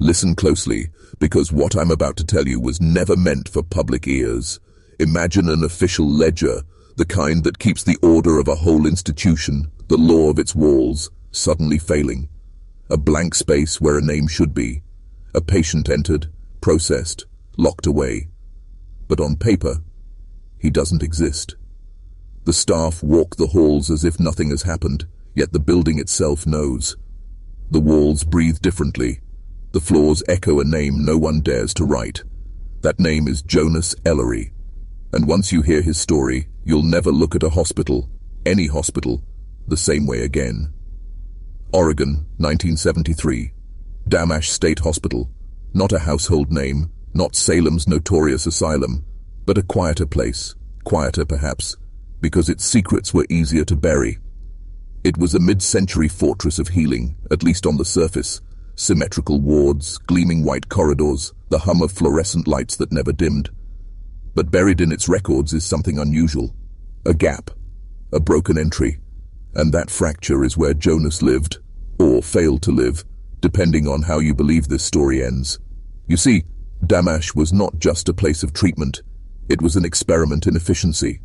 Listen closely, because what I'm about to tell you was never meant for public ears. Imagine an official ledger, the kind that keeps the order of a whole institution, the law of its walls, suddenly failing. A blank space where a name should be. A patient entered, processed, locked away. But on paper, he doesn't exist. The staff walk the halls as if nothing has happened, yet the building itself knows. The walls breathe differently. The floors echo a name no one dares to write. That name is Jonas Ellery. And once you hear his story, you'll never look at a hospital, any hospital, the same way again. Oregon, 1973. Damash State Hospital. Not a household name, not Salem's notorious Asylum, but a quieter place, quieter perhaps, because its secrets were easier to bury. It was a mid-century fortress of healing, at least on the surface. Symmetrical wards, gleaming white corridors, the hum of fluorescent lights that never dimmed. But buried in its records is something unusual. A gap, a broken entry, and that fracture is where Jonas lived, or failed to live, depending on how you believe this story ends. You see, Damash was not just a place of treatment, it was an experiment in efficiency.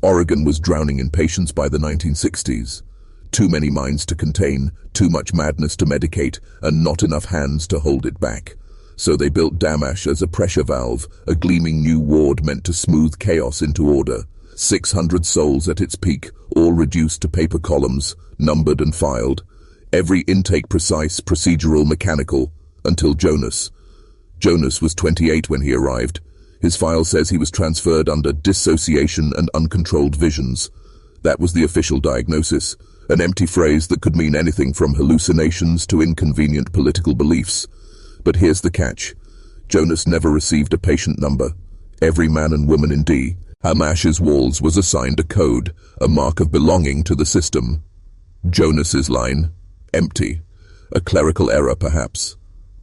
Oregon was drowning in patients by the 1960s. Too many minds to contain, too much madness to medicate, and not enough hands to hold it back. So they built Damash as a pressure valve, a gleaming new ward meant to smooth chaos into order. 600 souls at its peak, all reduced to paper columns, numbered and filed. Every intake precise, procedural, mechanical, until Jonas. Jonas was 28 when he arrived. His file says he was transferred under dissociation and uncontrolled visions. That was the official diagnosis, an empty phrase that could mean anything from hallucinations to inconvenient political beliefs. But here's the catch. Jonas never received a patient number. Every man and woman in Damash's walls was assigned a code, a mark of belonging to the system. Jonas's line, empty. A clerical error, perhaps.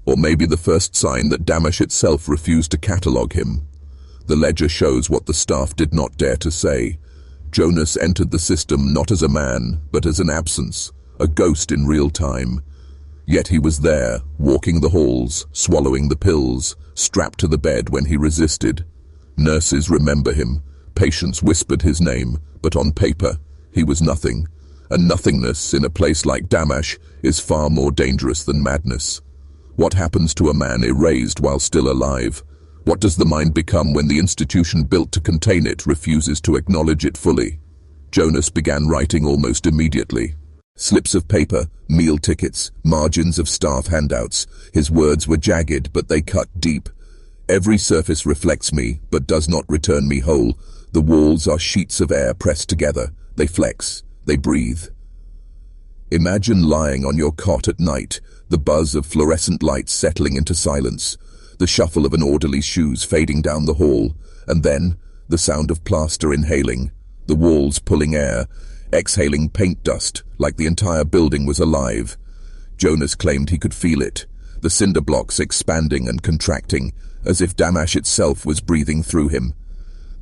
Or maybe the first sign that Damash itself refused to catalogue him. The ledger shows what the staff did not dare to say. Jonas entered the system not as a man, but as an absence, a ghost in real time. Yet he was there, walking the halls, swallowing the pills, strapped to the bed when he resisted. Nurses remember him, patients whispered his name, but on paper, he was nothing. And nothingness in a place like Damash is far more dangerous than madness. What happens to a man erased while still alive? What does the mind become when the institution built to contain it refuses to acknowledge it fully? Jonas began writing almost immediately. Slips of paper, meal tickets, margins of staff handouts. His words were jagged, but they cut deep. Every surface reflects me, but does not return me whole. The walls are sheets of air pressed together. They flex, they breathe. Imagine lying on your cot at night, the buzz of fluorescent lights settling into silence, the shuffle of an orderly's shoes fading down the hall, and then the sound of plaster inhaling, the walls pulling air, exhaling paint dust like the entire building was alive. Jonas claimed he could feel it, the cinder blocks expanding and contracting, as if Damash itself was breathing through him.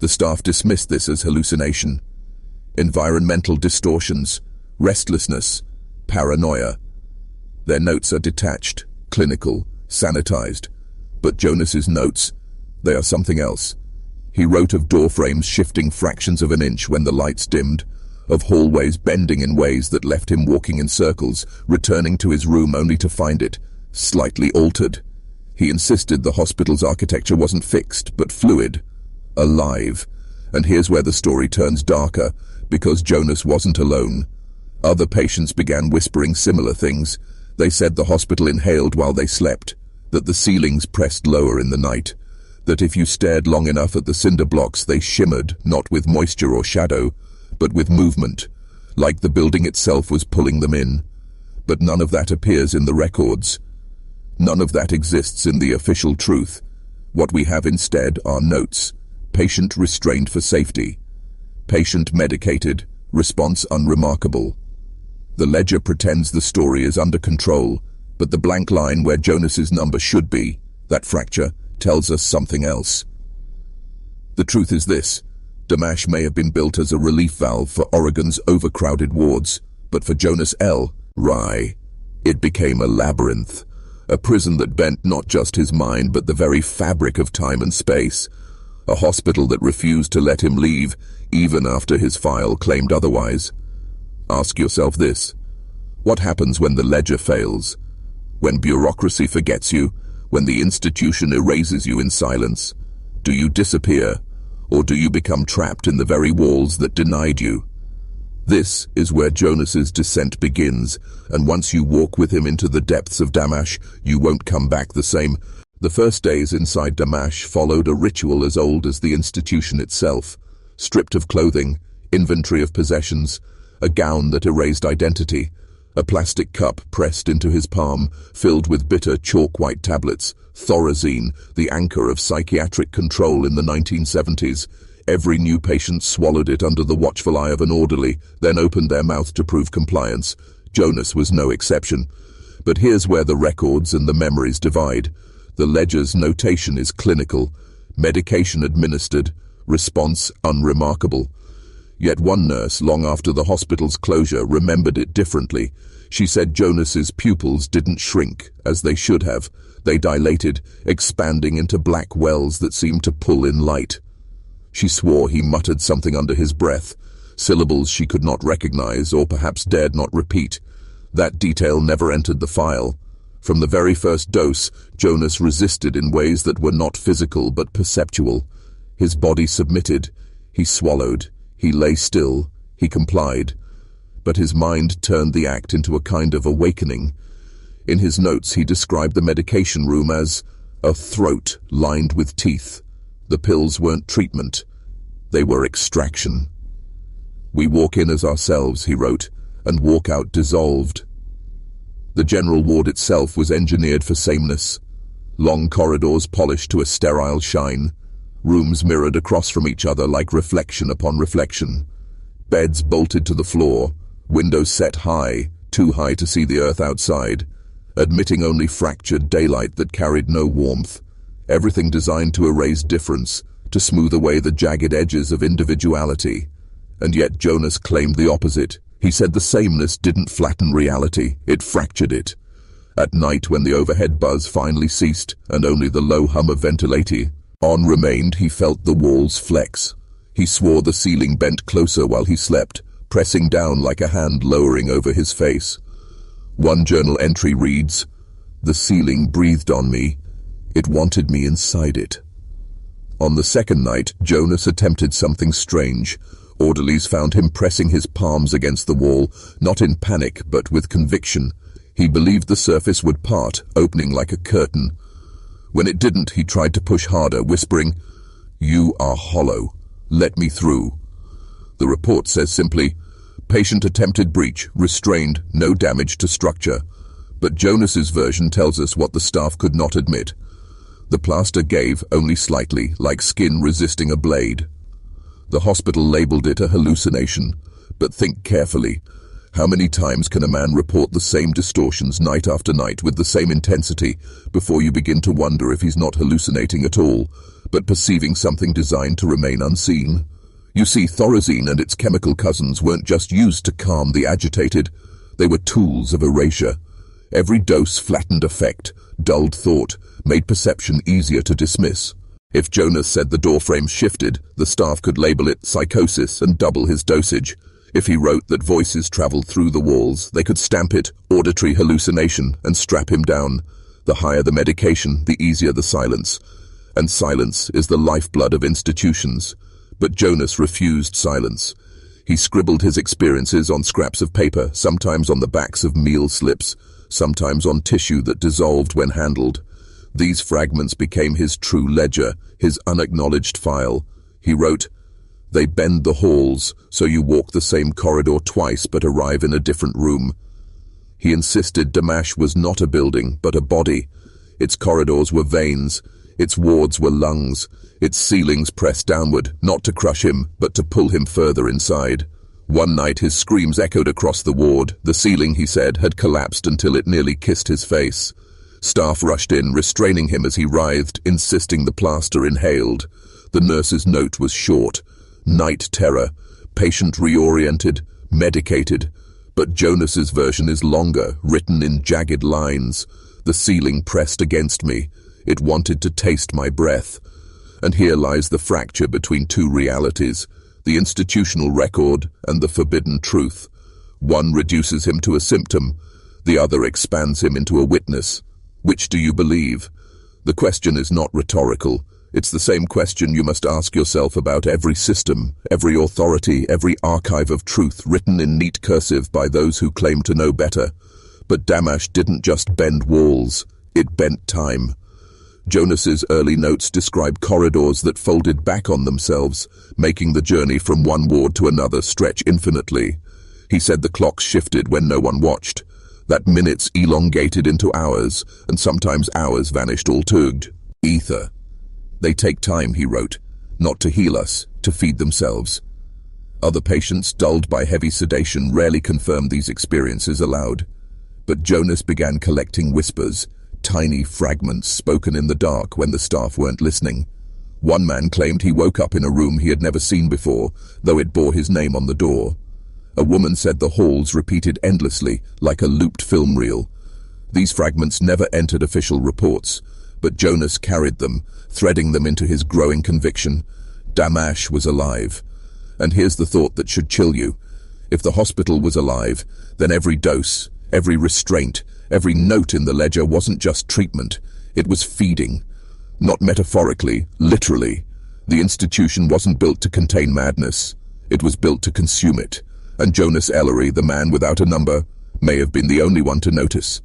The staff dismissed this as hallucination. Environmental distortions, restlessness, paranoia. Their notes are detached, clinical, sanitized. But Jonas's notes, they are something else. He wrote of doorframes shifting fractions of an inch when the lights dimmed, of hallways bending in ways that left him walking in circles, returning to his room only to find it slightly altered. He insisted the hospital's architecture wasn't fixed, but fluid, alive. And here's where the story turns darker, because Jonas wasn't alone. Other patients began whispering similar things. They said the hospital inhaled while they slept, that the ceilings pressed lower in the night, that if you stared long enough at the cinder blocks they shimmered, not with moisture or shadow, but with movement, like the building itself was pulling them in. But none of that appears in the records. None of that exists in the official truth. What we have instead are notes. Patient restrained for safety. Patient medicated. Response unremarkable. The ledger pretends the story is under control, but the blank line where Jonas's number should be, that fracture, tells us something else. The truth is this. Damash may have been built as a relief valve for Oregon's overcrowded wards, but for Jonas L. Rye, it became a labyrinth A prison that bent not just his mind but the very fabric of time and space. A hospital that refused to let him leave, even after his file claimed otherwise. Ask yourself this: what happens when the ledger fails? When bureaucracy forgets you? When the institution erases you in silence? Do you disappear, or do you become trapped in the very walls that denied you? This is where Jonas's descent begins, and once you walk with him into the depths of Damash, you won't come back the same. The first days inside Damash followed a ritual as old as the institution itself. Stripped of clothing, inventory of possessions, a gown that erased identity, a plastic cup pressed into his palm, filled with bitter chalk-white tablets, Thorazine, the anchor of psychiatric control in the 1970s. Every new patient swallowed it under the watchful eye of an orderly, then opened their mouth to prove compliance. Jonas was no exception. But here's where the records and the memories divide. The ledger's notation is clinical, medication administered, response unremarkable. Yet one nurse, long after the hospital's closure, remembered it differently. She said Jonas's pupils didn't shrink, as they should have. They dilated, expanding into black wells that seemed to pull in light. She swore he muttered something under his breath, syllables she could not recognize or perhaps dared not repeat. That detail never entered the file. From the very first dose, Jonas resisted in ways that were not physical but perceptual. His body submitted. He swallowed. He lay still. He complied. But his mind turned the act into a kind of awakening. In his notes, he described the medication room as a throat lined with teeth. The pills weren't treatment. They were extraction. "We walk in as ourselves," he wrote, "and walk out dissolved." The general ward itself was engineered for sameness. Long corridors polished to a sterile shine. Rooms mirrored across from each other like reflection upon reflection. Beds bolted to the floor. Windows set high, too high to see the earth outside, admitting only fractured daylight that carried no warmth. Everything designed to erase difference, to smooth away the jagged edges of individuality. And yet Jonas claimed the opposite. He said the sameness didn't flatten reality, it fractured it. At night, when the overhead buzz finally ceased and only the low hum of ventilating on remained, he felt the walls flex. He swore the ceiling bent closer while he slept, pressing down like a hand lowering over his face. One journal entry reads, "The ceiling breathed on me. It wanted me inside it." On the second night, Jonas attempted something strange. Orderlies found him pressing his palms against the wall, not in panic, but with conviction. He believed the surface would part, opening like a curtain. When it didn't, he tried to push harder, whispering, "You are hollow. Let me through." The report says simply, "Patient attempted breach, restrained, no damage to structure." But Jonas's version tells us what the staff could not admit. The plaster gave only slightly, like skin resisting a blade. The hospital labeled it a hallucination, but think carefully. How many times can a man report the same distortions night after night with the same intensity before you begin to wonder if he's not hallucinating at all, but perceiving something designed to remain unseen? You see, Thorazine and its chemical cousins weren't just used to calm the agitated. They were tools of erasure. Every dose flattened effect, dulled thought, made perception easier to dismiss. If Jonas said the doorframe shifted, the staff could label it psychosis and double his dosage. If he wrote that voices traveled through the walls, they could stamp it auditory hallucination and strap him down. The higher the medication, the easier the silence. And silence is the lifeblood of institutions. But Jonas refused silence. He scribbled his experiences on scraps of paper, sometimes on the backs of meal slips, sometimes on tissue that dissolved when handled. These fragments became his true ledger, his unacknowledged file. He wrote, "They bend the halls, so you walk the same corridor twice but arrive in a different room." He insisted Damash was not a building, but a body. Its corridors were veins, its wards were lungs, its ceilings pressed downward, not to crush him, but to pull him further inside. One night his screams echoed across the ward. The ceiling, he said, had collapsed until it nearly kissed his face. Staff rushed in, restraining him as he writhed, insisting the plaster inhaled. The nurse's note was short. Night terror. Patient reoriented. Medicated. But Jonas's version is longer, written in jagged lines. The ceiling pressed against me. It wanted to taste my breath. And here lies the fracture between two realities, the institutional record and the forbidden truth. One reduces him to a symptom, the other expands him into a witness. Which do you believe? The question is not rhetorical. It's the same question you must ask yourself about every system, every authority, every archive of truth written in neat cursive by those who claim to know better. But Damash didn't just bend walls, it bent time. Jonas's early notes describe corridors that folded back on themselves, making the journey from one ward to another stretch infinitely. He said the clocks shifted when no one watched, that minutes elongated into hours, and sometimes hours vanished altogether. Ether. They take time, he wrote, not to heal us, to feed themselves. Other patients, dulled by heavy sedation, rarely confirmed these experiences aloud. But Jonas began collecting whispers, tiny fragments spoken in the dark when the staff weren't listening. One man claimed he woke up in a room he had never seen before, though it bore his name on the door. A woman said the halls repeated endlessly, like a looped film reel. These fragments never entered official reports, but Jonas carried them, threading them into his growing conviction. Damash was alive. And here's the thought that should chill you. If the hospital was alive, then every dose, every restraint, every note in the ledger wasn't just treatment, it was feeding. Not metaphorically, literally. The institution wasn't built to contain madness. It was built to consume it. And Jonas Ellery, the man without a number, may have been the only one to notice.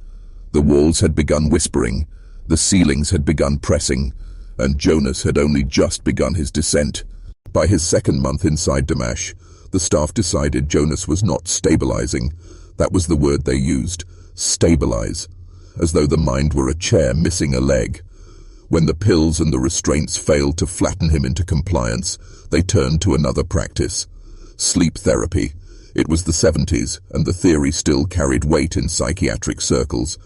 The walls had begun whispering, the ceilings had begun pressing, and Jonas had only just begun his descent. By his second month inside Damash, the staff decided Jonas was not stabilizing. That was the word they used, stabilize, as though the mind were a chair missing a leg. When the pills and the restraints failed to flatten him into compliance, they turned to another practice, sleep therapy. It was the 70s, and the theory still carried weight in psychiatric circles.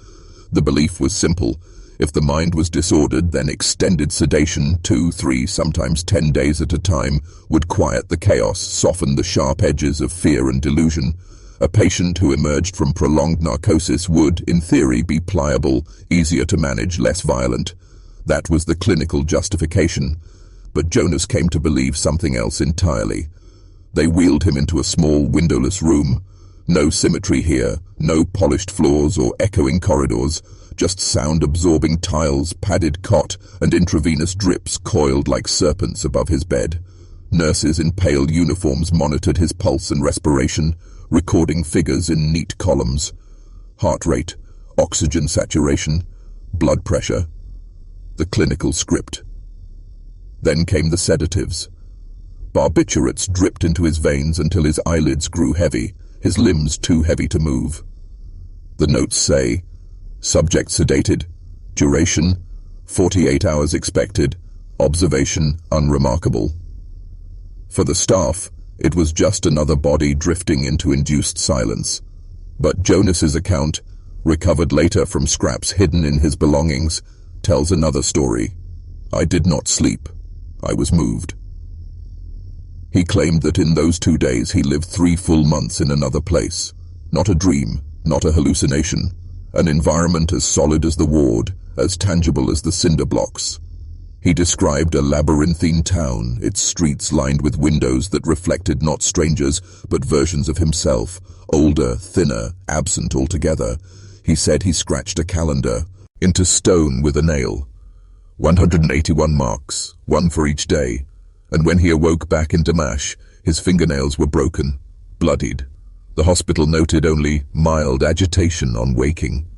The belief was simple. If the mind was disordered, then extended sedation, 2, 3, sometimes 10 days at a time, would quiet the chaos, soften the sharp edges of fear and delusion. A patient who emerged from prolonged narcosis would, in theory, be pliable, easier to manage, less violent. That was the clinical justification. But Jonas came to believe something else entirely. They wheeled him into a small, windowless room. No symmetry here, no polished floors or echoing corridors, just sound-absorbing tiles, padded cot, and intravenous drips coiled like serpents above his bed. Nurses in pale uniforms monitored his pulse and respiration, recording figures in neat columns. Heart rate, oxygen saturation, blood pressure. The clinical script. Then came the sedatives. Barbiturates dripped into his veins until his eyelids grew heavy, his limbs too heavy to move. The notes say, subject sedated, duration, 48 hours expected, observation unremarkable. For the staff, it was just another body drifting into induced silence. But Jonas's account, recovered later from scraps hidden in his belongings, tells another story. I did not sleep. I was moved. He claimed that in those 2 days he lived 3 full months in another place. Not a dream, not a hallucination. An environment as solid as the ward, as tangible as the cinder blocks. He described a labyrinthine town, its streets lined with windows that reflected not strangers, but versions of himself, older, thinner, absent altogether. He said he scratched a calendar, into stone with a nail. 181 marks, one for each day. And when he awoke back in Damash, his fingernails were broken, bloodied. The hospital noted only mild agitation on waking.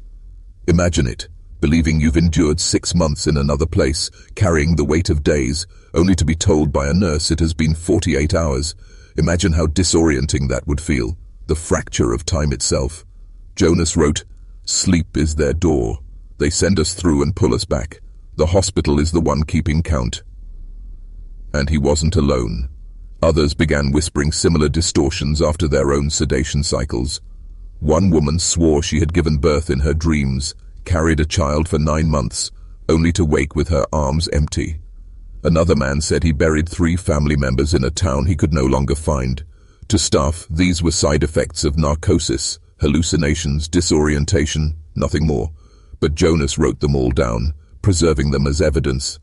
Imagine it, believing you've endured 6 months in another place, carrying the weight of days, only to be told by a nurse it has been 48 hours. Imagine how disorienting that would feel, the fracture of time itself. Jonas wrote, sleep is their door. They send us through and pull us back. The hospital is the one keeping count. And he wasn't alone. Others began whispering similar distortions after their own sedation cycles. One woman swore she had given birth in her dreams, carried a child for 9 months, only to wake with her arms empty. Another man said he buried 3 family members in a town he could no longer find. To staff, these were side effects of narcosis, hallucinations, disorientation, nothing more. But Jonas wrote them all down, preserving them as evidence.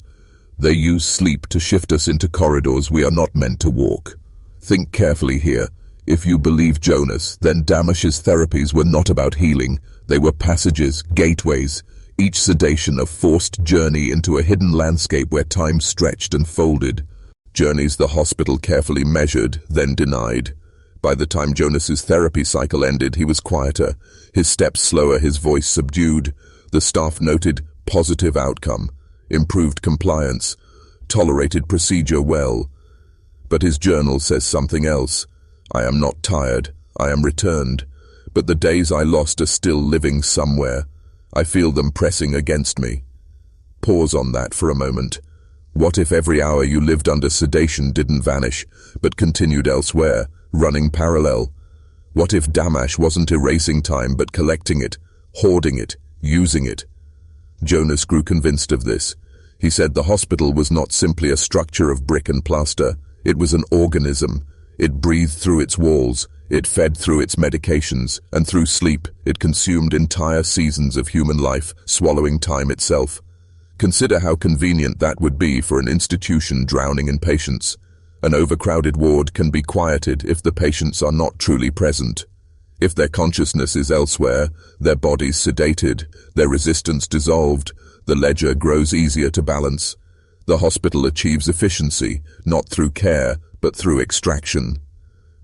They use sleep to shift us into corridors we are not meant to walk. Think carefully here. If you believe Jonas, then Damash's therapies were not about healing. They were passages, gateways, each sedation a forced journey into a hidden landscape where time stretched and folded. Journeys the hospital carefully measured, then denied. By the time Jonas's therapy cycle ended, he was quieter, his steps slower, his voice subdued. The staff noted positive outcome, improved compliance, tolerated procedure well. But his journal says something else. I am not tired, I am returned, but the days I lost are still living somewhere. I feel them pressing against me. Pause on that for a moment. What if every hour you lived under sedation didn't vanish, but continued elsewhere, running parallel? What if Damash wasn't erasing time but collecting it, hoarding it, using it? Jonas grew convinced of this. He said the hospital was not simply a structure of brick and plaster. It was an organism. It breathed through its walls, it fed through its medications, and through sleep it consumed entire seasons of human life, swallowing time itself. Consider how convenient that would be for an institution drowning in patients. An overcrowded ward can be quieted if the patients are not truly present. If their consciousness is elsewhere, their bodies sedated, their resistance dissolved, the ledger grows easier to balance. The hospital achieves efficiency, not through care, but through extraction.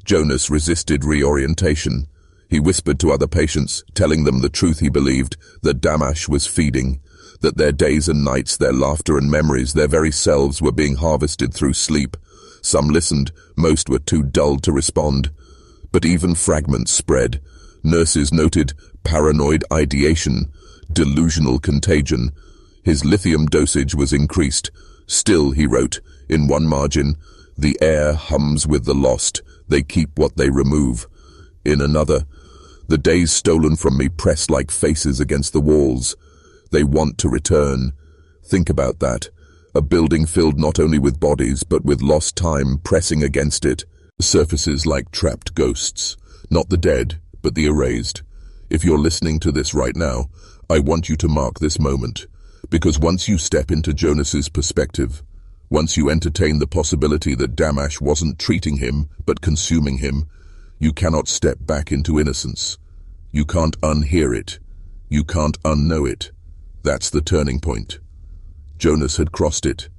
Jonas resisted reorientation. He whispered to other patients, telling them the truth he believed, that Damash was feeding, that their days and nights, their laughter and memories, their very selves were being harvested through sleep. Some listened, most were too dulled to respond. But even fragments spread. Nurses noted paranoid ideation, delusional contagion. His lithium dosage was increased. Still, he wrote, in one margin, the air hums with the lost. They keep what they remove. In another, the days stolen from me press like faces against the walls. They want to return. Think about that. A building filled not only with bodies, but with lost time pressing against it. Surfaces like trapped ghosts. Not the dead, but the erased. If you're listening to this right now, I want you to mark this moment. Because once you step into Jonas's perspective, once you entertain the possibility that Damash wasn't treating him, but consuming him, you cannot step back into innocence. You can't unhear it. You can't unknow it. That's the turning point. Jonas had crossed it.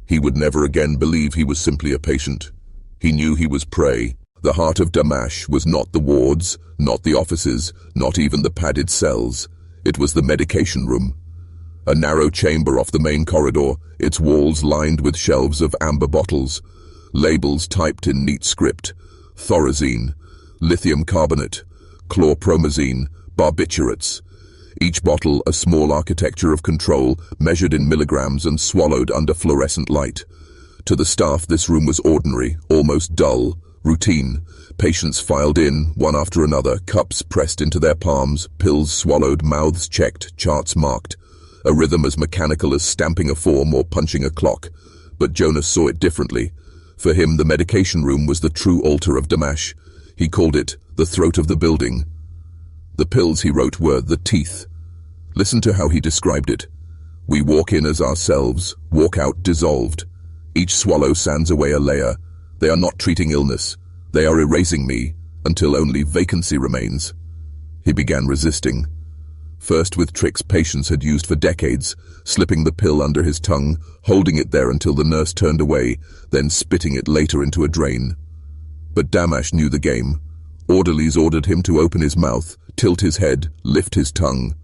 He would never again believe he was simply a patient. He knew he was prey. The heart of Damash was not the wards, not the offices, not even the padded cells. It was the medication room. A narrow chamber off the main corridor, its walls lined with shelves of amber bottles, labels typed in neat script: thorazine, lithium carbonate, chlorpromazine, barbiturates. Each bottle a small architecture of control, measured in milligrams and swallowed under fluorescent light. To the staff, this room was ordinary, almost dull, routine. Patients filed in, one after another, cups pressed into their palms, pills swallowed, mouths checked, charts marked. A rhythm as mechanical as stamping a form or punching a clock. But Jonas saw it differently. For him, the medication room was the true altar of Damash. He called it the throat of the building. The pills, he wrote, were the teeth. Listen to how he described it. We walk in as ourselves, walk out dissolved. Each swallow sands away a layer. They are not treating illness. They are erasing me, until only vacancy remains. He began resisting. First with tricks patients had used for decades, slipping the pill under his tongue, holding it there until the nurse turned away, then spitting it later into a drain. But Damash knew the game. Orderlies ordered him to open his mouth, tilt his head, lift his tongue.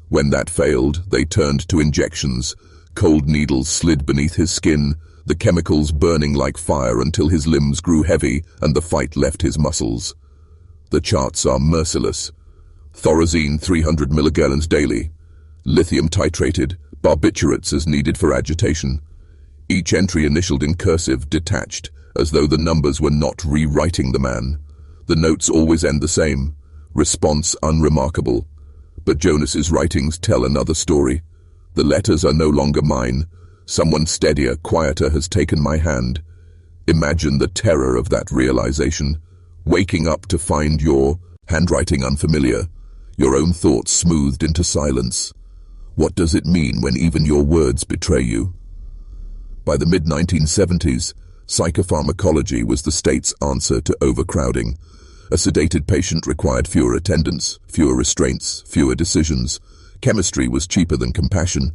When that failed, they turned to injections. Cold needles slid beneath his skin, the chemicals burning like fire until his limbs grew heavy and the fight left his muscles. The charts are merciless. Thorazine 300 milligallons daily. Lithium titrated, barbiturates as needed for agitation. Each entry initialed in cursive, detached, as though the numbers were not rewriting the man. The notes always end the same. Response unremarkable. But Jonas's writings tell another story. The letters are no longer mine. Someone steadier, quieter has taken my hand. Imagine the terror of that realization. Waking up to find your handwriting unfamiliar, your own thoughts smoothed into silence. What does it mean when even your words betray you? By the mid-1970s, psychopharmacology was the state's answer to overcrowding. A sedated patient required fewer attendants, fewer restraints, fewer decisions. Chemistry was cheaper than compassion.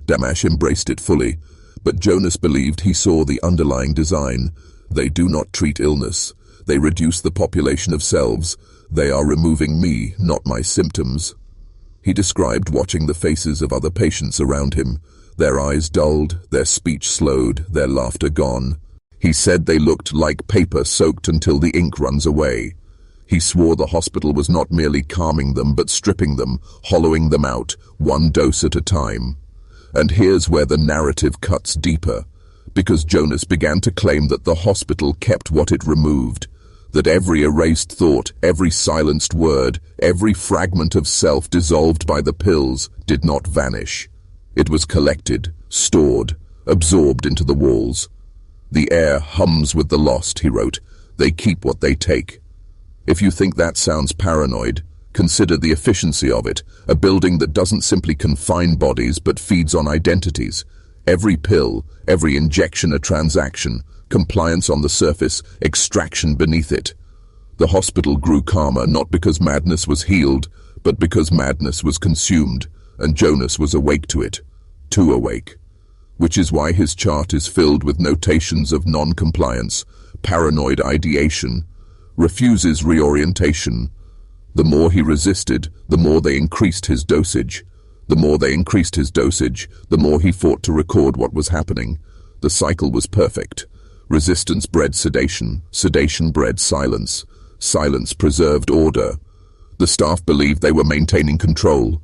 Damash embraced it fully, but Jonas believed he saw the underlying design. They do not treat illness. They reduce the population of selves. They are removing me, not my symptoms. He described watching the faces of other patients around him, their eyes dulled, their speech slowed, their laughter gone. He said they looked like paper soaked until the ink runs away. He swore the hospital was not merely calming them, but stripping them, hollowing them out, one dose at a time. And here's where the narrative cuts deeper, because Jonas began to claim that the hospital kept what it removed, that every erased thought, every silenced word, every fragment of self dissolved by the pills did not vanish. It was collected, stored, absorbed into the walls. The air hums with the lost, he wrote. They keep what they take. If you think that sounds paranoid, consider the efficiency of it, a building that doesn't simply confine bodies but feeds on identities. Every pill, every injection a transaction, compliance on the surface, extraction beneath it. The hospital grew calmer not because madness was healed, but because madness was consumed, and Jonas was awake to it, too awake. Which is why his chart is filled with notations of non-compliance, paranoid ideation, refuses reorientation. The more he resisted, the more they increased his dosage. The more they increased his dosage, the more he fought to record what was happening. The cycle was perfect. Resistance bred sedation, sedation bred silence, silence preserved order. The staff believed they were maintaining control,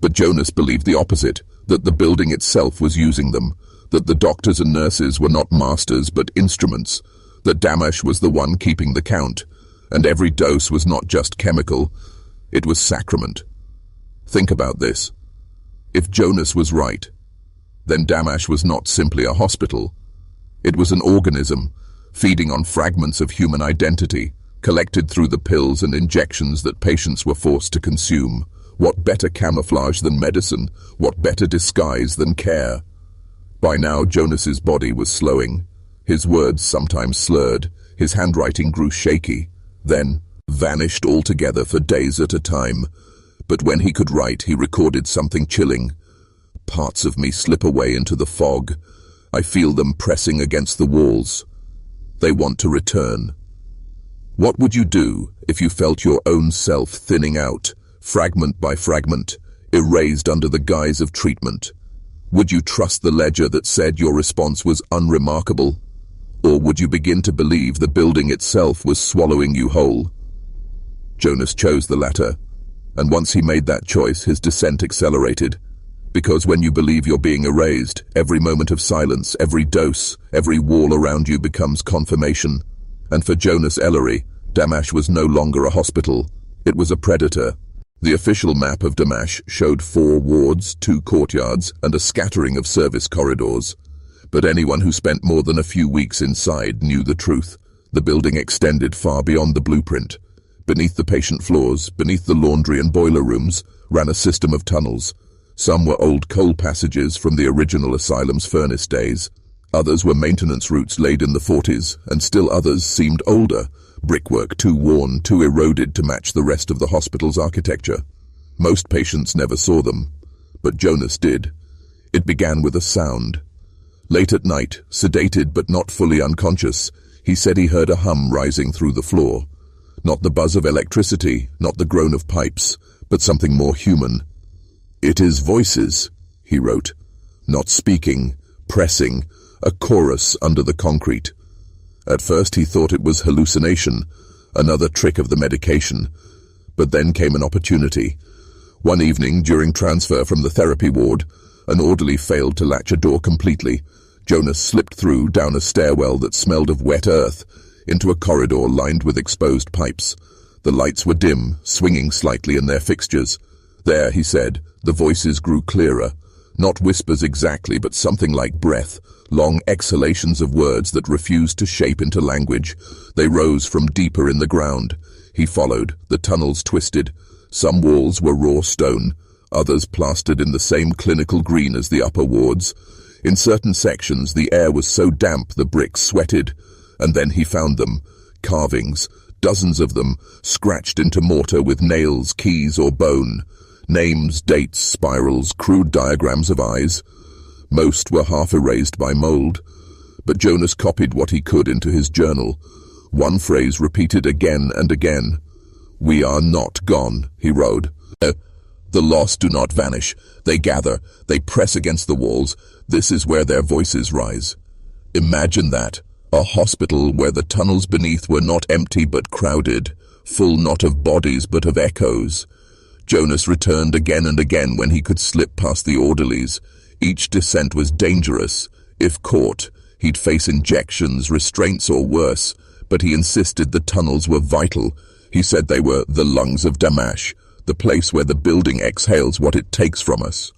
but Jonas believed the opposite, that the building itself was using them, that the doctors and nurses were not masters but instruments, that Damash was the one keeping the count, and every dose was not just chemical, it was sacrament. Think about this. If Jonas was right, then Damash was not simply a hospital. It was an organism, feeding on fragments of human identity, collected through the pills and injections that patients were forced to consume. What better camouflage than medicine? What better disguise than care? By now, Jonas's body was slowing. His words sometimes slurred. His handwriting grew shaky, then vanished altogether for days at a time. But when he could write, he recorded something chilling. Parts of me slip away into the fog. I feel them pressing against the walls. They want to return. What would you do if you felt your own self thinning out, fragment by fragment, erased under the guise of treatment? Would you trust the ledger that said your response was unremarkable? Or would you begin to believe the building itself was swallowing you whole? Jonas chose the latter, and once he made that choice, his descent accelerated. Because when you believe you're being erased, every moment of silence, every dose, every wall around you becomes confirmation. And for Jonas Ellery, Damash was no longer a hospital. It was a predator. The official map of Damash showed 4 wards, 2 courtyards, and a scattering of service corridors. But anyone who spent more than a few weeks inside knew the truth. The building extended far beyond the blueprint. Beneath the patient floors, beneath the laundry and boiler rooms, ran a system of tunnels. Some were old coal passages from the original Asylum's furnace days. Others were maintenance routes laid in the 40s, and still others seemed older, brickwork too worn, too eroded to match the rest of the hospital's architecture. Most patients never saw them, but Jonas did. It began with a sound. Late at night, sedated but not fully unconscious, he said he heard a hum rising through the floor. Not the buzz of electricity, not the groan of pipes, but something more human. "It is voices," he wrote. Not speaking, pressing, a chorus under the concrete. At first he thought it was hallucination, another trick of the medication. But then came an opportunity. One evening, during transfer from the therapy ward, an orderly failed to latch a door completely. Jonas slipped through down a stairwell that smelled of wet earth, into a corridor lined with exposed pipes. The lights were dim, swinging slightly in their fixtures. There, he said, the voices grew clearer. Not whispers exactly, but something like breath, long exhalations of words that refused to shape into language. They rose from deeper in the ground. He followed. The tunnels twisted. Some walls were raw stone. others plastered in the same clinical green as the upper wards. In certain sections, the air was so damp the bricks sweated. And then he found them, carvings, dozens of them, scratched into mortar with nails, keys, or bone. Names, dates, spirals, crude diagrams of eyes. Most were half erased by mold, but Jonas copied what he could into his journal. One phrase repeated again and again. "We are not gone," he wrote. "The lost do not vanish. They gather. They press against the walls. This is where their voices rise." Imagine that. A hospital where the tunnels beneath were not empty but crowded, full not of bodies but of echoes. Jonas returned again and again when he could slip past the orderlies. Each descent was dangerous. If caught, he'd face injections, restraints, or worse, but he insisted the tunnels were vital. He said they were the lungs of Damash, the place where the building exhales what it takes from us.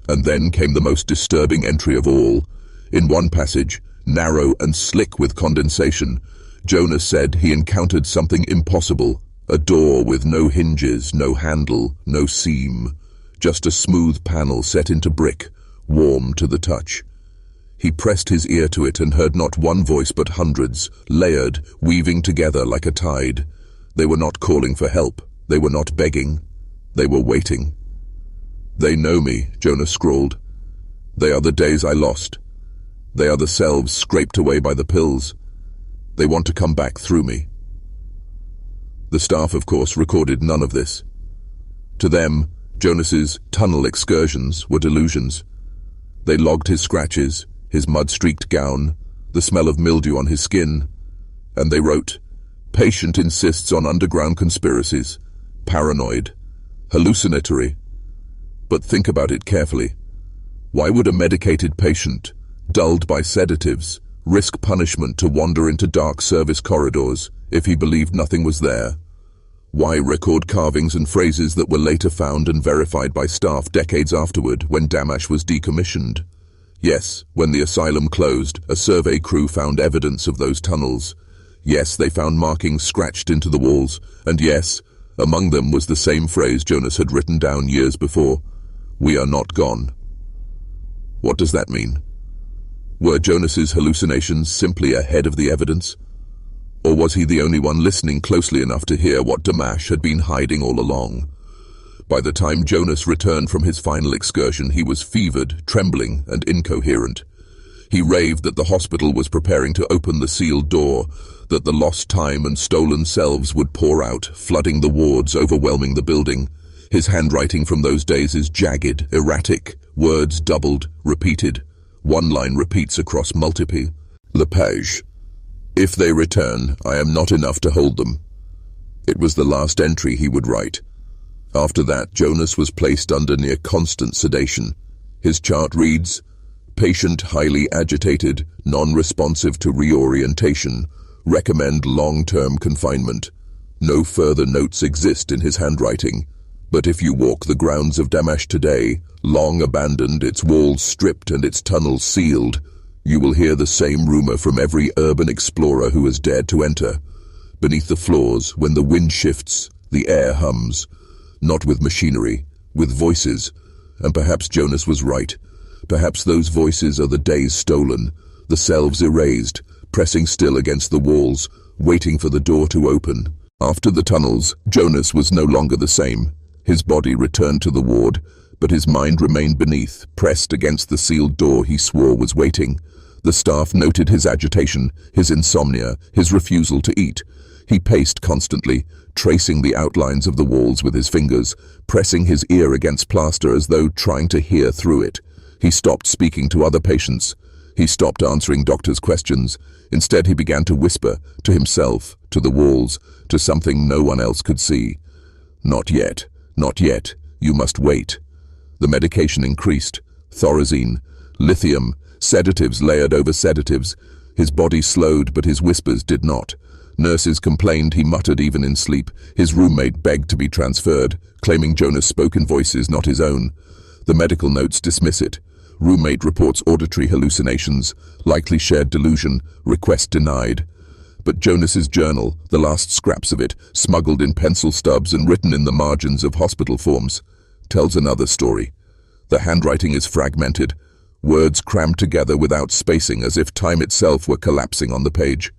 And then came the most disturbing entry of all. In one passage, narrow and slick with condensation, Jonas said he encountered something impossible, a door with no hinges, no handle, no seam, just a smooth panel set into brick, warm to the touch. He pressed his ear to it and heard not one voice but hundreds, layered, weaving together like a tide. They were not calling for help. They were not begging. They were waiting. "They know me," Jonas scrawled. "They are the days I lost. They are the selves scraped away by the pills. They want to come back through me." The staff, of course, recorded none of this. To them, Jonas's tunnel excursions were delusions. They logged his scratches, his mud-streaked gown, the smell of mildew on his skin, and they wrote, "Patient insists on underground conspiracies, paranoid, hallucinatory." But think about it carefully. Why would a medicated patient, dulled by sedatives, risk punishment to wander into dark service corridors if he believed nothing was there? Why record carvings and phrases that were later found and verified by staff decades afterward when Damash was decommissioned? Yes, when the asylum closed, a survey crew found evidence of those tunnels. Yes, they found markings scratched into the walls, and yes, among them was the same phrase Jonas had written down years before, "We are not gone." What does that mean? Were Jonas's hallucinations simply ahead of the evidence? Or was he the only one listening closely enough to hear what Damash had been hiding all along? By the time Jonas returned from his final excursion, he was fevered, trembling, and incoherent. He raved that the hospital was preparing to open the sealed door, that the lost time and stolen selves would pour out, flooding the wards, overwhelming the building. His handwriting from those days is jagged, erratic, words doubled, repeated. One line repeats across multiple. "Le page. If they return, I am not enough to hold them." It was the last entry he would write. After that, Jonas was placed under near constant sedation. His chart reads, "Patient highly agitated, non-responsive to reorientation. Recommend long-term confinement." No further notes exist in his handwriting. But if you walk the grounds of Damash today, long abandoned, its walls stripped and its tunnels sealed, you will hear the same rumor from every urban explorer who has dared to enter. Beneath the floors, when the wind shifts, the air hums. Not with machinery, with voices. And perhaps Jonas was right. Perhaps those voices are the days stolen, the selves erased, pressing still against the walls, waiting for the door to open. After the tunnels, Jonas was no longer the same. His body returned to the ward, but his mind remained beneath, pressed against the sealed door he swore was waiting. The staff noted his agitation, his insomnia, his refusal to eat. He paced constantly, tracing the outlines of the walls with his fingers, pressing his ear against plaster as though trying to hear through it. He stopped speaking to other patients. He stopped answering doctors' questions. Instead, he began to whisper, to himself, to the walls, to something no one else could see. "Not yet. Not yet. You must wait." The medication increased. Thorazine, lithium, sedatives layered over sedatives. His body slowed, but his whispers did not. Nurses complained, he muttered even in sleep. His roommate begged to be transferred, claiming Jonas spoke in voices not his own. The medical notes dismiss it. Roommate reports auditory hallucinations, likely shared delusion, request denied. But Jonas's journal, the last scraps of it, smuggled in pencil stubs and written in the margins of hospital forms. tells another story. The handwriting is fragmented, words crammed together without spacing as if time itself were collapsing on the page.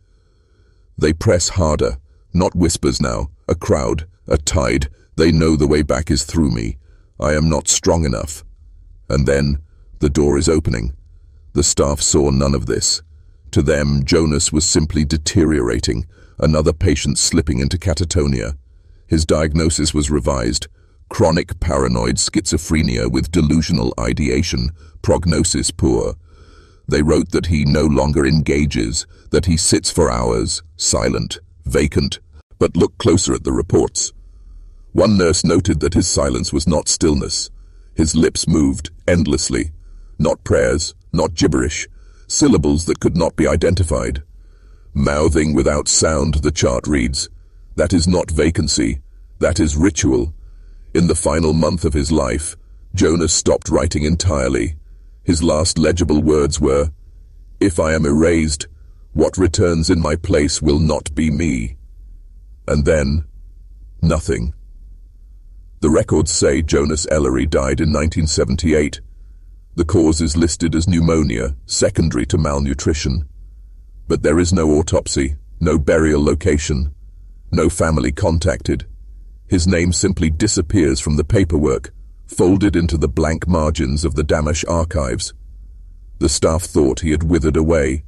They press harder, not whispers now, a crowd, a tide. They know the way back is through me. I am not strong enough. And then, the door is opening. The staff saw none of this. To them, Jonas was simply deteriorating, another patient slipping into catatonia. His diagnosis was revised: chronic paranoid schizophrenia with delusional ideation, prognosis poor. They wrote that he no longer engages, that he sits for hours, silent, vacant. But look closer at the reports. One nurse noted that his silence was not stillness. His lips moved endlessly. Not prayers, not gibberish, syllables that could not be identified. Mouthing without sound, the chart reads. That is not vacancy, that is ritual. In the final month of his life, Jonas stopped writing entirely. His last legible words were, "If I am erased, what returns in my place will not be me." And then, nothing. The records say Jonas Ellery died in 1978. The cause is listed as pneumonia, secondary to malnutrition. But there is no autopsy, no burial location, no family contacted. His name simply disappears from the paperwork, folded into the blank margins of the Damash archives. The staff thought he had withered away,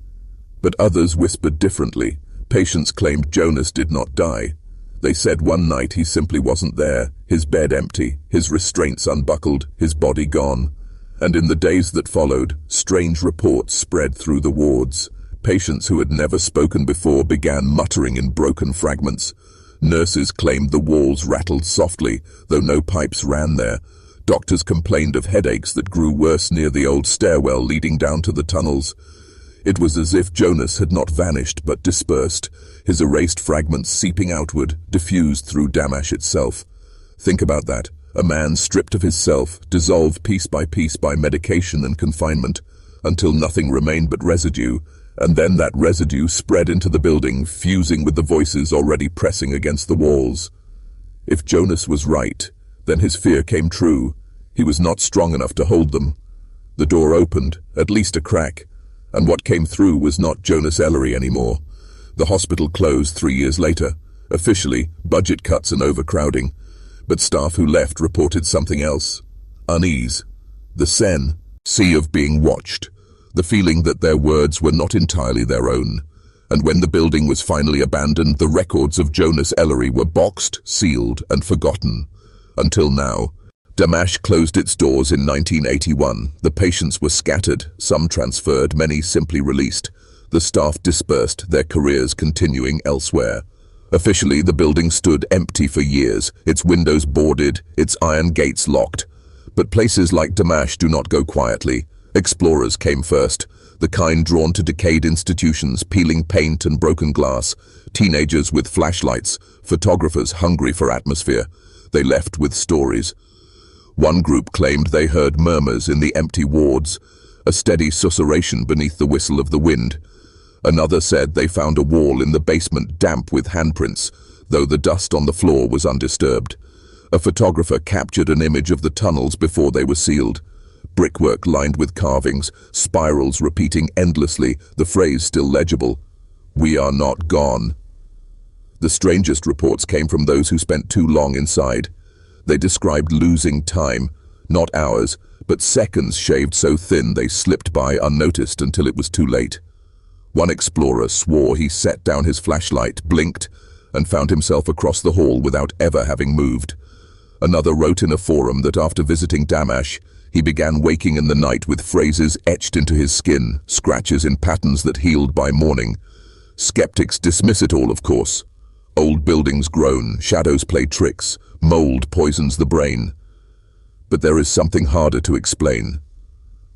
but others whispered differently. Patients claimed Jonas did not die. They said one night he simply wasn't there, his bed empty, his restraints unbuckled, his body gone. And in the days that followed, strange reports spread through the wards. Patients who had never spoken before began muttering in broken fragments. Nurses claimed the walls rattled softly, though no pipes ran there. Doctors complained of headaches that grew worse near the old stairwell leading down to the tunnels. It was as if Jonas had not vanished but dispersed, his erased fragments seeping outward, diffused through Damash itself. Think about that. A man stripped of his self, dissolved piece by medication and confinement, until nothing remained but residue, and then that residue spread into the building, fusing with the voices already pressing against the walls. If Jonas was right, then his fear came true. He was not strong enough to hold them. The door opened, at least a crack, and what came through was not Jonas Ellery anymore. The hospital closed 3 years later, officially, budget cuts and overcrowding, but staff who left reported something else. Unease. The sea of being watched. The feeling that their words were not entirely their own. And when the building was finally abandoned, the records of Jonas Ellery were boxed, sealed, and forgotten. Until now. Damash closed its doors in 1981. The patients were scattered, some transferred, many simply released. The staff dispersed, their careers continuing elsewhere. Officially, the building stood empty for years, its windows boarded, its iron gates locked. But places like Damash do not go quietly. Explorers came first, the kind drawn to decayed institutions, peeling paint and broken glass, teenagers with flashlights, photographers hungry for atmosphere. They left with stories. One group claimed they heard murmurs in the empty wards, a steady susurration beneath the whistle of the wind. Another said they found a wall in the basement damp with handprints, though the dust on the floor was undisturbed. A photographer captured an image of the tunnels before they were sealed. Brickwork lined with carvings, spirals repeating endlessly, the phrase still legible, "We are not gone." The strangest reports came from those who spent too long inside. They described losing time, not hours, but seconds shaved so thin they slipped by unnoticed until it was too late. One explorer swore he set down his flashlight, blinked, and found himself across the hall without ever having moved. Another wrote in a forum that after visiting Damash, he began waking in the night with phrases etched into his skin, scratches in patterns that healed by morning. Skeptics dismiss it all, of course. Old buildings groan, shadows play tricks, mold poisons the brain. But there is something harder to explain.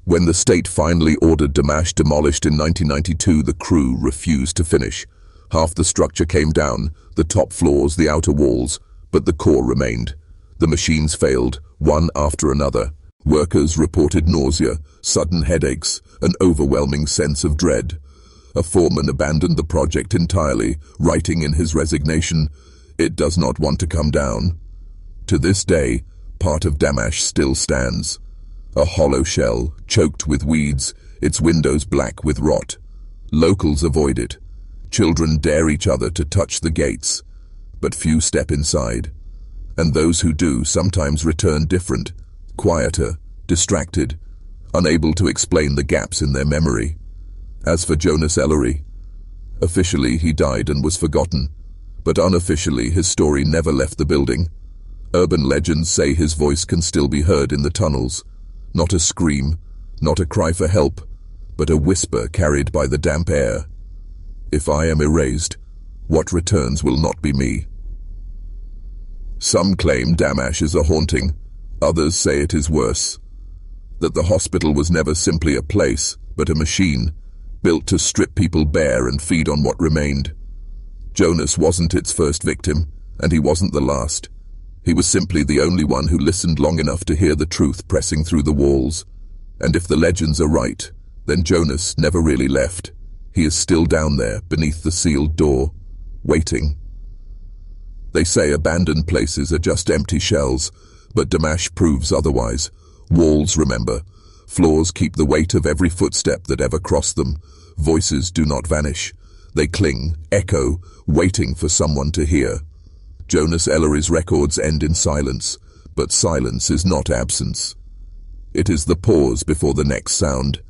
When the state finally ordered Damash demolished in 1992, the crew refused to finish. Half the structure came down, the top floors, the outer walls, but the core remained. The machines failed, one after another. Workers reported nausea, sudden headaches, an overwhelming sense of dread. A foreman abandoned the project entirely, writing in his resignation, "It does not want to come down." To this day, part of Damash still stands. A hollow shell, choked with weeds, its windows black with rot. Locals avoid it. Children dare each other to touch the gates, but few step inside. And those who do sometimes return different, quieter, distracted, unable to explain the gaps in their memory. As for Jonas Ellery, officially he died and was forgotten, but unofficially his story never left the building. Urban legends say his voice can still be heard in the tunnels. Not a scream, not a cry for help, but a whisper carried by the damp air. If I am erased, what returns will not be me. Some claim Damash is a haunting, others say it is worse. That the hospital was never simply a place, but a machine, built to strip people bare and feed on what remained. Jonas wasn't its first victim, and he wasn't the last. He was simply the only one who listened long enough to hear the truth pressing through the walls. And if the legends are right, then Jonas never really left. He is still down there, beneath the sealed door, waiting. They say abandoned places are just empty shells, but Damash proves otherwise. Walls remember. Floors keep the weight of every footstep that ever crossed them. Voices do not vanish. They cling, echo, waiting for someone to hear. Jonas Ellery's records end in silence, but silence is not absence. It is the pause before the next sound.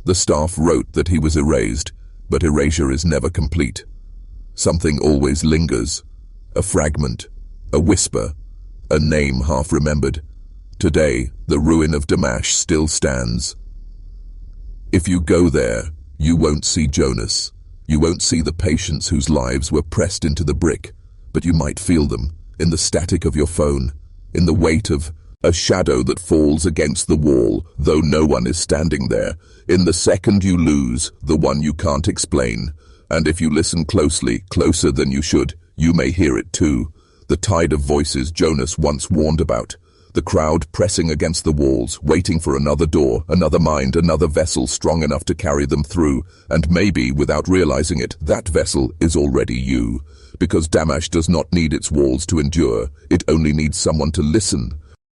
The staff wrote that he was erased, but erasure is never complete. Something always lingers. A fragment, a whisper, a name half remembered. Today, the ruin of Damash still stands. If you go there, you won't see Jonas. You won't see the patients whose lives were pressed into the brick, but you might feel them, in the static of your phone, in the weight of a shadow that falls against the wall, though no one is standing there, in the second you lose, the one you can't explain. And if you listen closely, closer than you should, you may hear it too. The tide of voices Jonas once warned about. The crowd pressing against the walls, waiting for another door, another mind, another vessel strong enough to carry them through. And maybe, without realizing it, that vessel is already you. Because Damash does not need its walls to endure. It only needs someone to listen.